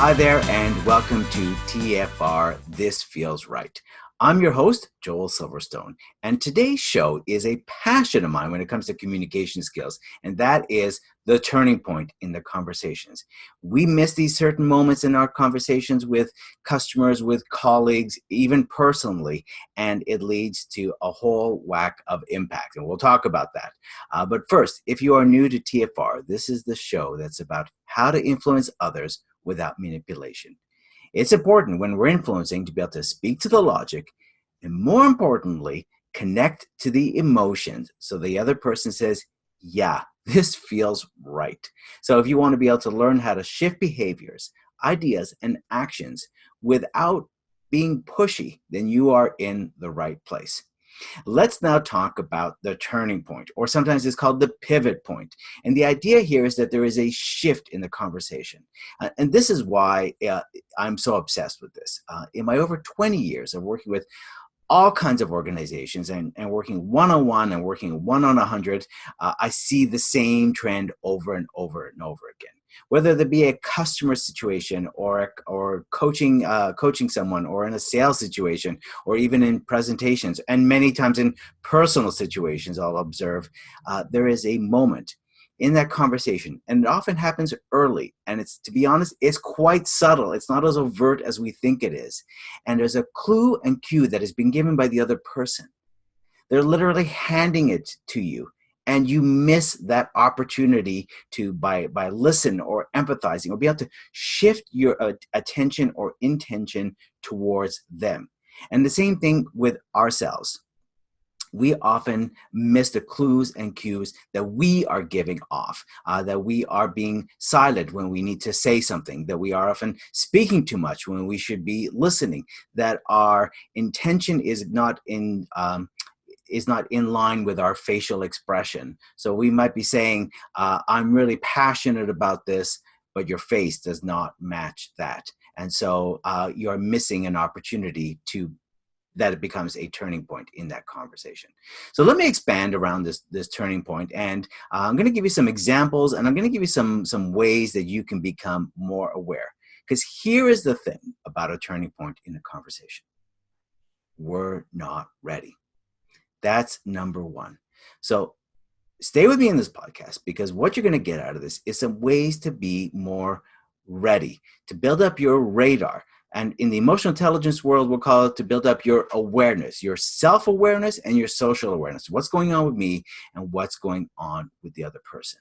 Hi there, and welcome to TFR This Feels Right. I'm your host, Joel Silverstone, and today's show is a passion of mine when it comes to communication skills, and that is the turning point in the conversations. We miss these certain moments in our conversations with customers, with colleagues, even personally, and it leads to a whole whack of impact, and we'll talk about that. But first, if you are new to TFR, this is the show that's about how to influence others without manipulation. It's important when we're influencing to be able to speak to the logic and, more importantly, connect to the emotions so the other person says, yeah, this feels right. So if you want to be able to learn how to shift behaviors, ideas, and actions without being pushy, then you are in the right place. Let's now talk about the turning point, or sometimes it's called the pivot point. And the idea here is that there is a shift in the conversation. And this is why I'm so obsessed with this. In my over 20 years of working with all kinds of organizations and working one-on-one and working one-on 100, I see the same trend over and over and over again. Whether there be a customer situation or coaching someone, or in a sales situation, or even in presentations, and many times in personal situations, I'll observe there is a moment in that conversation, and it often happens early, and it's, to be honest, it's quite subtle. It's not as overt as we think it is, and there's a clue and cue that has been given by the other person. They're literally handing it to you, and you miss that opportunity to, by listen or empathizing, or be able to shift your attention or intention towards them. And the same thing with ourselves. We often miss the clues and cues that we are giving off, that we are being silent when we need to say something, that we are often speaking too much when we should be listening, that our intention is not in line with our facial expression. So we might be saying, I'm really passionate about this, but your face does not match that. And so you're missing an opportunity that it becomes a turning point in that conversation. So let me expand around this turning point, and I'm going to give you some examples, and I'm going to give you some ways that you can become more aware. Because here is the thing about a turning point in a conversation. We're not ready. That's number one. So stay with me in this podcast, because what you're going to get out of this is some ways to be more ready, to build up your radar. And in the emotional intelligence world, we'll call it to build up your awareness, your self-awareness and your social awareness. What's going on with me and what's going on with the other person.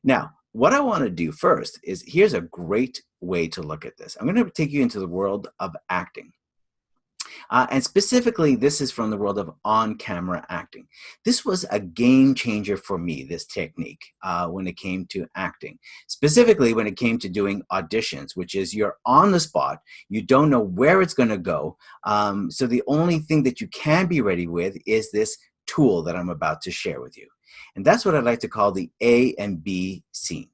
Now, what I want to do first is, here's a great way to look at this. I'm going to take you into the world of acting. And specifically, this is from the world of on-camera acting. This was a game changer for me, this technique, when it came to acting. Specifically, when it came to doing auditions, which is you're on the spot, you don't know where it's going to go. So the only thing that you can be ready with is this tool that I'm about to share with you. And that's what I'd like to call the A and B scene.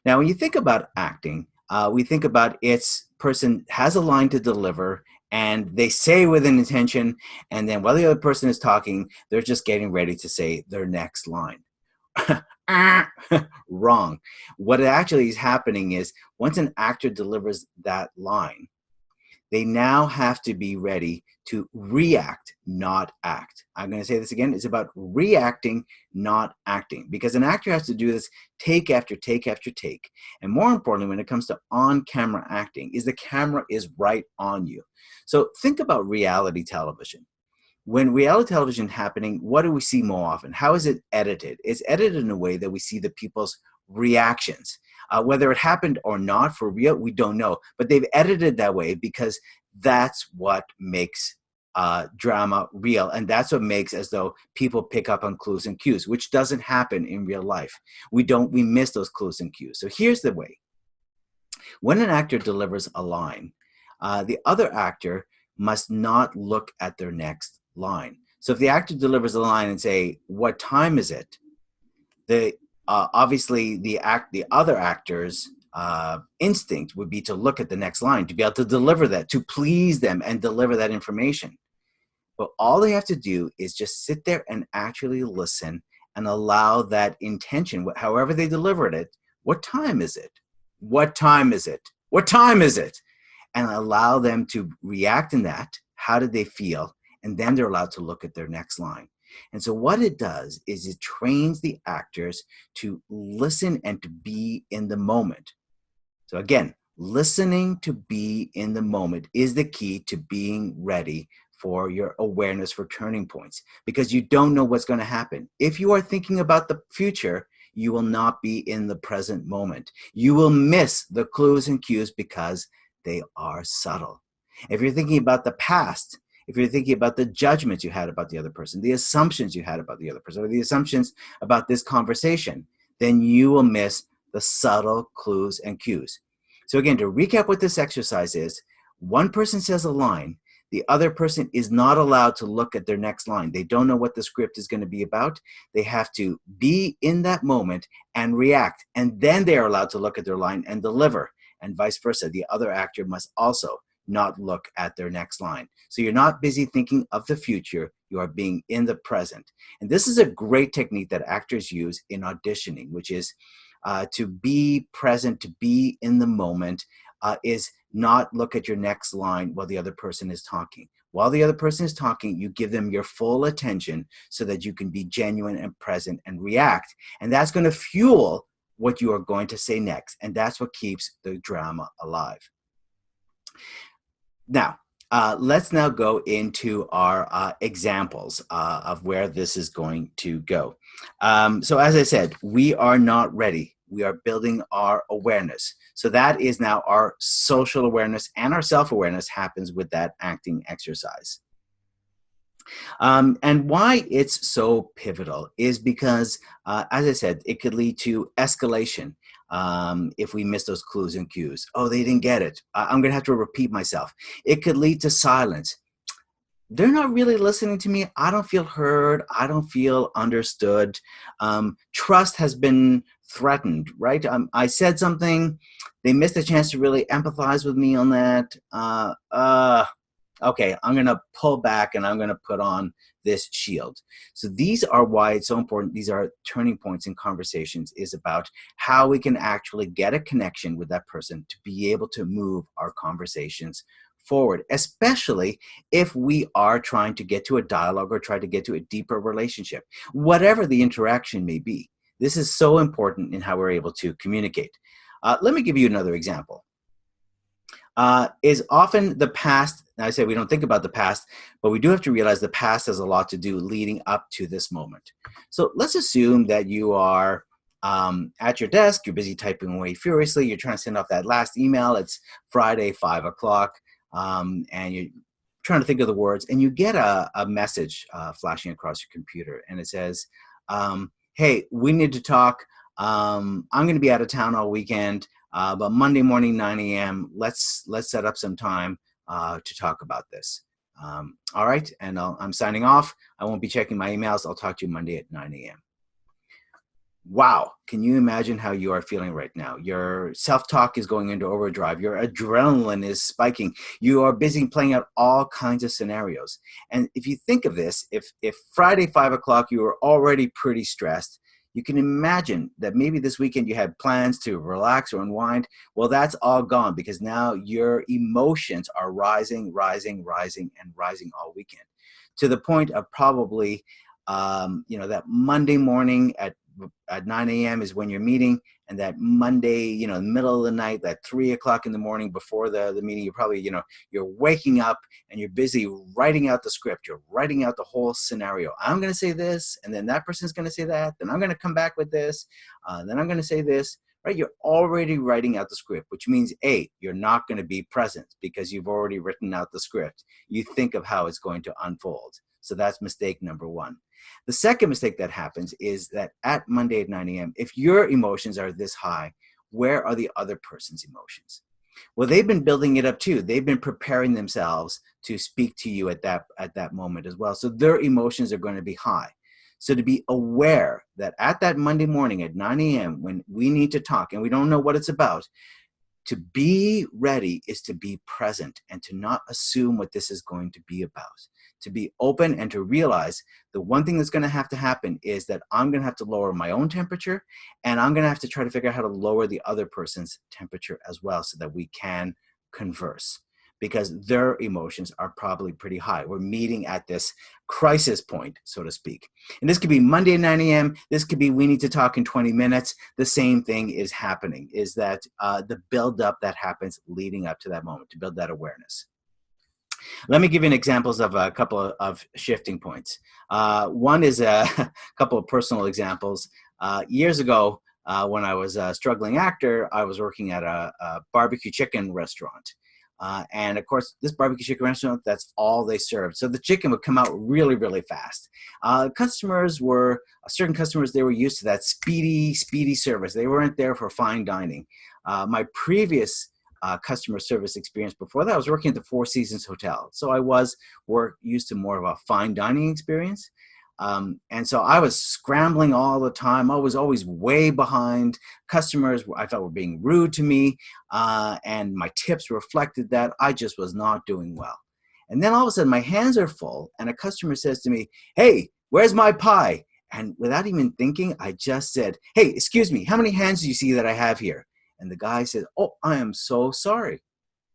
Now, when you think about acting, we think about it's person has a line to deliver, and they say with an intention, and then while the other person is talking, they're just getting ready to say their next line. Wrong. What actually is happening is, once an actor delivers that line, they now have to be ready to react, not act. I'm going to say this again. It's about reacting, not acting, because an actor has to do this take after take after take. And more importantly, when it comes to on-camera acting, is the camera is right on you. So think about reality television. When reality television is happening, what do we see more often? How is it edited? It's edited in a way that we see the people's reactions. Whether it happened or not for real, we don't know. But they've edited that way because that's what makes drama real. And that's what makes as though people pick up on clues and cues, which doesn't happen in real life. We miss those clues and cues. So here's the way. When an actor delivers a line, the other actor must not look at their next line. So if the actor delivers a line and say, "What time is it?" Obviously the other actor's instinct would be to look at the next line, to be able to deliver that, to please them and deliver that information. But all they have to do is just sit there and actually listen and allow that intention, however they delivered it. What time is it? What time is it? What time is it? And allow them to react in that. How did they feel? And then they're allowed to look at their next line. And so what it does is it trains the actors to listen and to be in the moment. So again, listening to be in the moment is the key to being ready for your awareness for turning points, because you don't know what's going to happen. If you are thinking about the future, you will not be in the present moment. You will miss the clues and cues because they are subtle. If you're thinking about the past, if you're thinking about the judgments you had about the other person, the assumptions you had about the other person, or the assumptions about this conversation, then you will miss the subtle clues and cues. So again, to recap what this exercise is, one person says a line, the other person is not allowed to look at their next line. They don't know what the script is going to be about. They have to be in that moment and react, and then they are allowed to look at their line and deliver, and vice versa. The other actor must also not look at their next line. So you're not busy thinking of the future, you are being in the present. And this is a great technique that actors use in auditioning, which is to be present, to be in the moment, is not look at your next line while the other person is talking. While the other person is talking, you give them your full attention so that you can be genuine and present and react. And that's going to fuel what you are going to say next. And that's what keeps the drama alive. Now, let's now go into our examples of where this is going to go. So as I said, we are not ready. We are building our awareness. So that is now our social awareness, and our self-awareness happens with that acting exercise. And why it's so pivotal is because, as I said, it could lead to escalation if we miss those clues and cues. Oh, they didn't get it. I'm going to have to repeat myself. It could lead to silence. They're not really listening to me. I don't feel heard. I don't feel understood. Trust has been threatened, right? I said something. They missed a chance to really empathize with me on that. Okay, I'm going to pull back and I'm going to put on this shield. So these are why it's so important. These are turning points in conversations, is about how we can actually get a connection with that person to be able to move our conversations forward, especially if we are trying to get to a dialogue or try to get to a deeper relationship, whatever the interaction may be. This is so important in how we're able to communicate. Let me give you another example. Is often the past. Now I say we don't think about the past, but we do have to realize the past has a lot to do leading up to this moment. So let's assume that you are at your desk, you're busy typing away furiously, you're trying to send off that last email, it's Friday, 5 o'clock, and you're trying to think of the words, and you get a message flashing across your computer, and it says, hey, we need to talk. I'm going to be out of town all weekend. But Monday morning, 9 a.m., let's set up some time to talk about this. All right, and I'm signing off. I won't be checking my emails. I'll talk to you Monday at 9 a.m. Wow, can you imagine how you are feeling right now? Your self-talk is going into overdrive. Your adrenaline is spiking. You are busy playing out all kinds of scenarios. And if you think of this, if Friday, 5 o'clock, you were already pretty stressed, you can imagine that maybe this weekend you had plans to relax or unwind. Well, that's all gone because now your emotions are rising, rising, rising, and rising all weekend, to the point of probably, that Monday morning at 9 a.m. is when you're meeting, and that Monday, the middle of the night, that 3 o'clock in the morning before the meeting, you're probably, you're waking up and you're busy writing out the script. You're writing out the whole scenario. I'm going to say this, and then that person's going to say that. Then I'm going to come back with this. Then I'm going to say this, right? You're already writing out the script, which means A, you're not going to be present because you've already written out the script. You think of how it's going to unfold. So that's mistake number one. The second mistake that happens is that at Monday at 9 a.m., if your emotions are this high, where are the other person's emotions? Well, they've been building it up too. They've been preparing themselves to speak to you at that moment as well. So their emotions are going to be high. So to be aware that at that Monday morning at 9 a.m., when we need to talk and we don't know what it's about, to be ready is to be present and to not assume what this is going to be about. to be open and to realize the one thing that's going to have to happen is that I'm going to have to lower my own temperature, and I'm going to have to try to figure out how to lower the other person's temperature as well so that we can converse, because their emotions are probably pretty high. We're meeting at this crisis point, so to speak. And this could be Monday at 9 a.m. This could be we need to talk in 20 minutes. The same thing is happening, is that the buildup that happens leading up to that moment to build that awareness. Let me give you examples of a couple of shifting points. One is a couple of personal examples. Years ago, when I was a struggling actor, I was working at a barbecue chicken restaurant. And of course, this barbecue chicken restaurant, that's all they served. So the chicken would come out really, really fast. Certain customers, they were used to that speedy service. They weren't there for fine dining. My previous customer service experience before that, I was working at the Four Seasons Hotel. So I was used to more of a fine dining experience. And so I was scrambling all the time. I was always way behind. Customers, I felt, were being rude to me, and my tips reflected that. I just was not doing well. And then all of a sudden, my hands are full, and a customer says to me, "Hey, where's my pie?" And without even thinking, I just said, "Hey, excuse me, how many hands do you see that I have here?" And the guy said, "Oh, I am so sorry.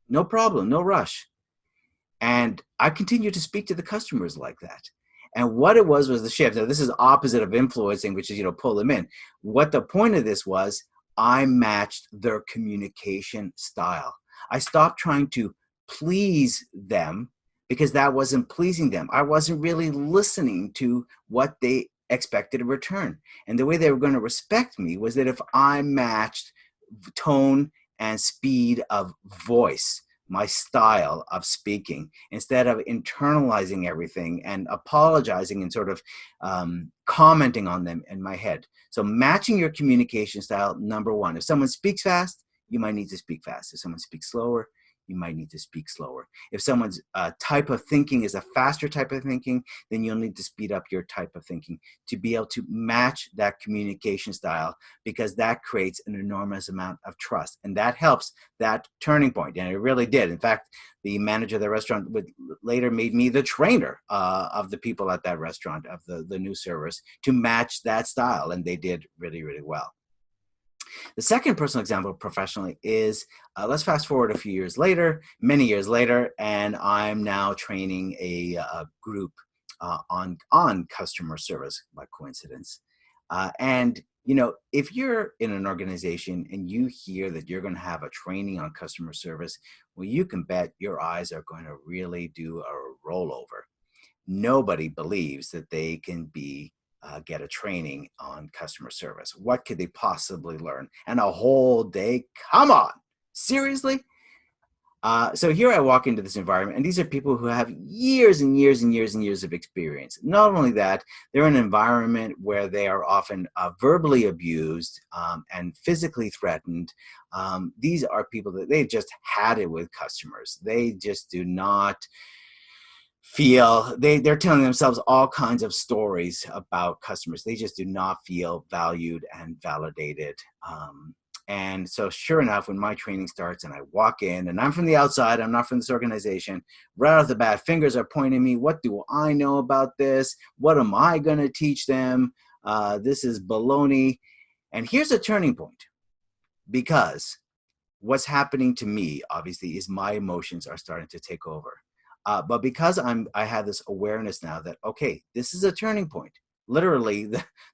No problem, no rush." And I continued to speak to the customers like that. And what it was the shift. Now, this is opposite of influencing, which is, pull them in. What the point of this was, I matched their communication style. I stopped trying to please them because that wasn't pleasing them. I wasn't really listening to what they expected in return. And the way they were going to respect me was that if I matched tone and speed of voice, my style of speaking, instead of internalizing everything and apologizing and sort of commenting on them in my head. So matching your communication style, number one. If someone speaks fast, you might need to speak fast. If someone speaks slower, you might need to speak slower. If someone's type of thinking is a faster type of thinking, then you'll need to speed up your type of thinking to be able to match that communication style, because that creates an enormous amount of trust. And that helps that turning point. And it really did. In fact, the manager of the restaurant later made me the trainer of the people at that restaurant, of the new servers, to match that style. And they did really, really well. The second personal example professionally is, let's fast forward a few years later, many years later, and I'm now training a group on customer service by coincidence. And if you're in an organization and you hear that you're going to have a training on customer service, well, you can bet your eyes are going to really do a rollover. Nobody believes that they can get a training on customer service. What could they possibly learn? And a whole day? Come on, seriously? So here I walk into this environment, and these are people who have years and years and years and years of experience. Not only that, they're in an environment where they are often verbally abused and physically threatened. These are people that they've just had it with customers. They just do not feel, they're telling themselves all kinds of stories about customers. They just do not feel valued and validated. And so sure enough, when my training starts and I walk in, and I'm from the outside, I'm not from this organization, right off the bat, fingers are pointing at me. What do I know about this? What am I going to teach them? This is baloney. And here's a turning point, because what's happening to me, obviously, is my emotions are starting to take over. But because I have this awareness now that, okay, this is a turning point. Literally,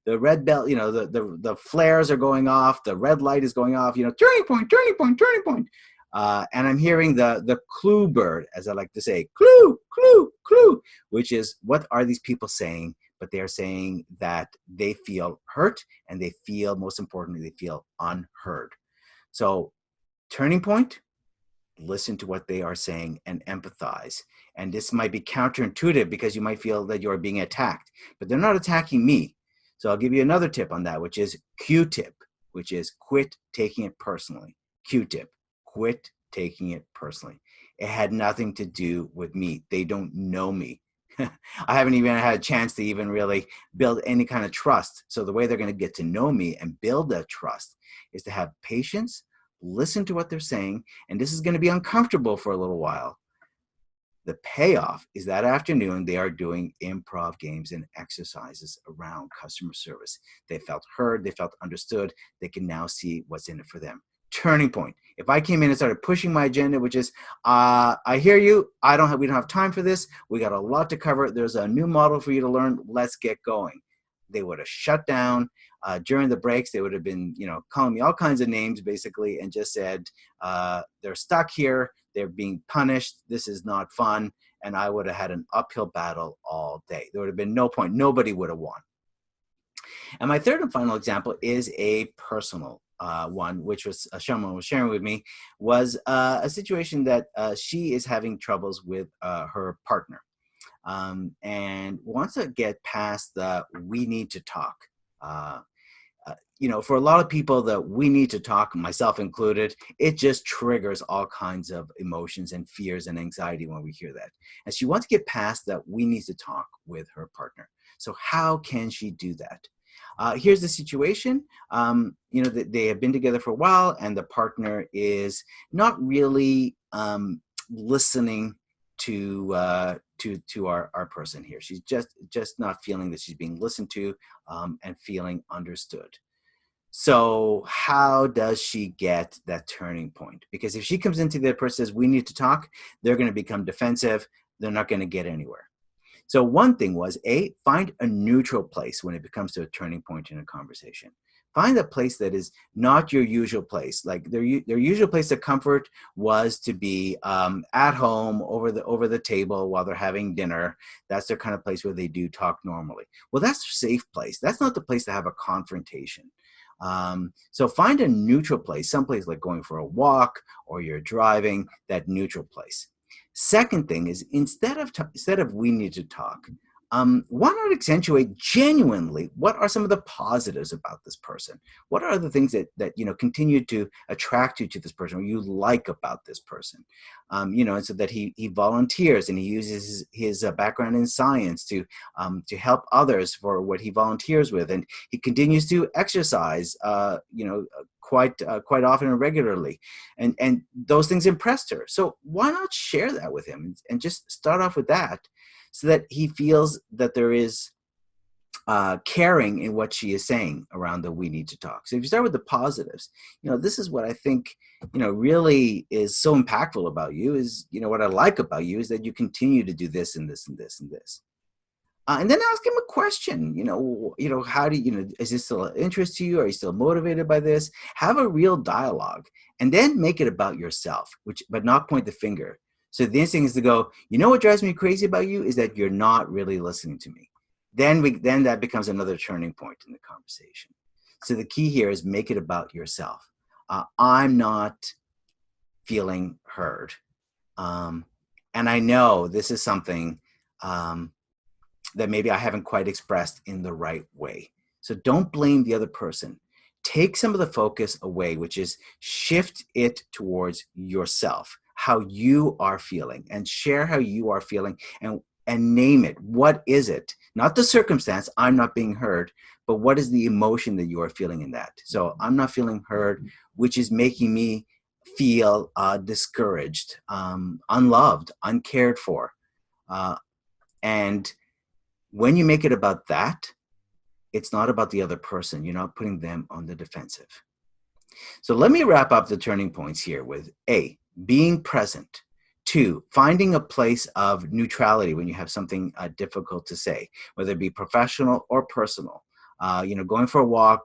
the red bell, the flares are going off, the red light is going off, turning point, turning point, turning point. And I'm hearing the clue bird, as I like to say, clue, clue, clue, which is, what are these people saying? But they're saying that they feel hurt, and they feel, most importantly, they feel unheard. So turning point, listen to what they are saying and empathize. And this might be counterintuitive because you might feel that you're being attacked, but they're not attacking me. So I'll give you another tip on that, which is Q-tip, which is quit taking it personally. Q-tip, quit taking it personally. It had nothing to do with me. They don't know me. I haven't even had a chance to even really build any kind of trust. So the way they're going to get to know me and build that trust is to have patience, listen to what they're saying, and this is going to be uncomfortable for a little while. The payoff is that afternoon, they are doing improv games and exercises around customer service. They felt heard, they felt understood. They can now see what's in it for them. Turning point. If I came in and started pushing my agenda, which is, I hear you, we don't have time for this. We got a lot to cover. There's a new model for you to learn. Let's get going. They would have shut down. During the breaks, they would have been, calling me all kinds of names, basically, and just said, they're stuck here. They're being punished. This is not fun. And I would have had an uphill battle all day. There would have been no point. Nobody would have won. And my third and final example is a personal one, which was someone was sharing with me, was a situation that she is having troubles with her partner. And wants to get past the we need to talk. For a lot of people, that we need to talk, myself included, it just triggers all kinds of emotions and fears and anxiety when we hear that. And she wants to get past that we need to talk with her partner. So how can she do that? Here's the situation. They have been together for a while, and the partner is not really listening to our person here. She's just not feeling that she's being listened to and feeling understood. So how does she get that turning point? Because if she comes into the person and says, we need to talk, they're going to become defensive. They're not going to get anywhere. So one thing was, find a neutral place when it comes to a turning point in a conversation. Find a place that is not your usual place. Like their usual place of comfort was to be at home over the table while they're having dinner. That's their kind of place where they do talk normally. Well, that's their safe place. That's not the place to have a confrontation. So find a neutral place, someplace like going for a walk or you're driving, that neutral place. Second thing is, instead of we need to talk, why not accentuate genuinely what are some of the positives about this person? What are the things that continue to attract you to this person, or you like about this person? And so that he volunteers and he uses his background in science to help others for what he volunteers with, and he continues to exercise, quite often and regularly, and those things impressed her. So why not share that with him and just start off with that, so that he feels that there is caring in what she is saying around the we need to talk. So if you start with the positives, this is what I think, really is so impactful about you, is, what I like about you is that you continue to do this and this and this and this. And then ask him a question, how do is this still of interest to you? Are you still motivated by this? Have a real dialogue, and then make it about yourself, but not point the finger. So the instinct is to go, what drives me crazy about you is that you're not really listening to me. Then that becomes another turning point in the conversation. So the key here is make it about yourself. I'm not feeling heard. And I know this is something that maybe I haven't quite expressed in the right way. So don't blame the other person. Take some of the focus away, which is shift it towards yourself, how you are feeling, and share how you are feeling, and name it. What is it? Not the circumstance, I'm not being heard, but what is the emotion that you are feeling in that? So I'm not feeling heard, which is making me feel discouraged, unloved, uncared for. And when you make it about that, it's not about the other person. You're not putting them on the defensive. So let me wrap up the turning points here with A, being present. 2, finding a place of neutrality when you have something difficult to say, whether it be professional or personal. Going for a walk,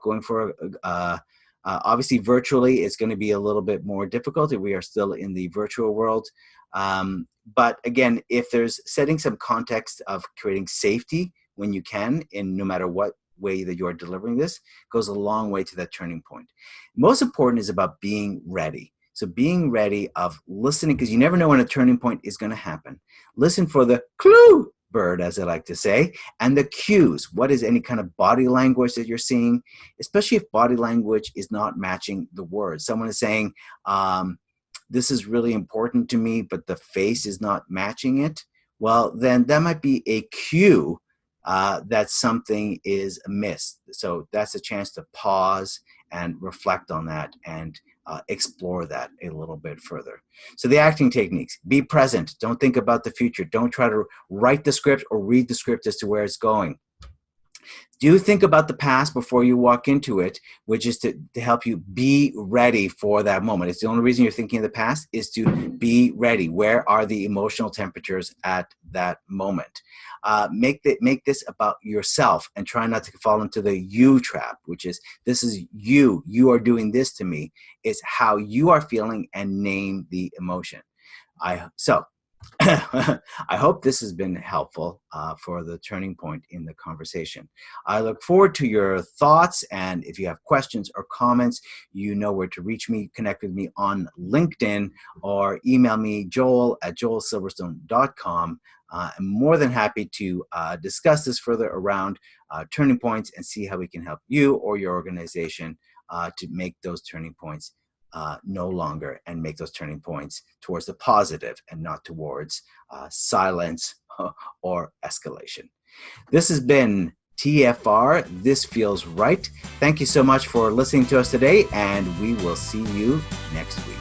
obviously virtually, it's going to be a little bit more difficult if we are still in the virtual world. But again, if there's setting some context of creating safety when you can, in no matter what way that you are delivering this, goes a long way to that turning point. Most important is about being ready. So being ready of listening, because you never know when a turning point is going to happen. Listen for the clue bird, as I like to say, and the cues. What is any kind of body language that you're seeing, especially if body language is not matching the words. Someone is saying, this is really important to me, but the face is not matching it. Well, then that might be a cue that something is amiss. So that's a chance to pause and reflect on that and explore that a little bit further. So the acting techniques: be present. Don't think about the future. Don't try to write the script or read the script as to where it's going. Do think about the past before you walk into it, which is to help you be ready for that moment. It's the only reason you're thinking of the past is to be ready. Where are the emotional temperatures at that moment? Make this about yourself and try not to fall into the you trap, which is, this is you. You are doing this to me. It's how you are feeling, and name the emotion. I hope this has been helpful for the turning point in the conversation. I look forward to your thoughts, and if you have questions or comments, you know where to reach me. Connect with me on LinkedIn or email me, joel@joelsilverstone.com. I'm more than happy to discuss this further around turning points and see how we can help you or your organization to make those turning points no longer, and make those turning points towards the positive and not towards silence or escalation. This has been TFR, This Feels Right. Thank you so much for listening to us today, and we will see you next week.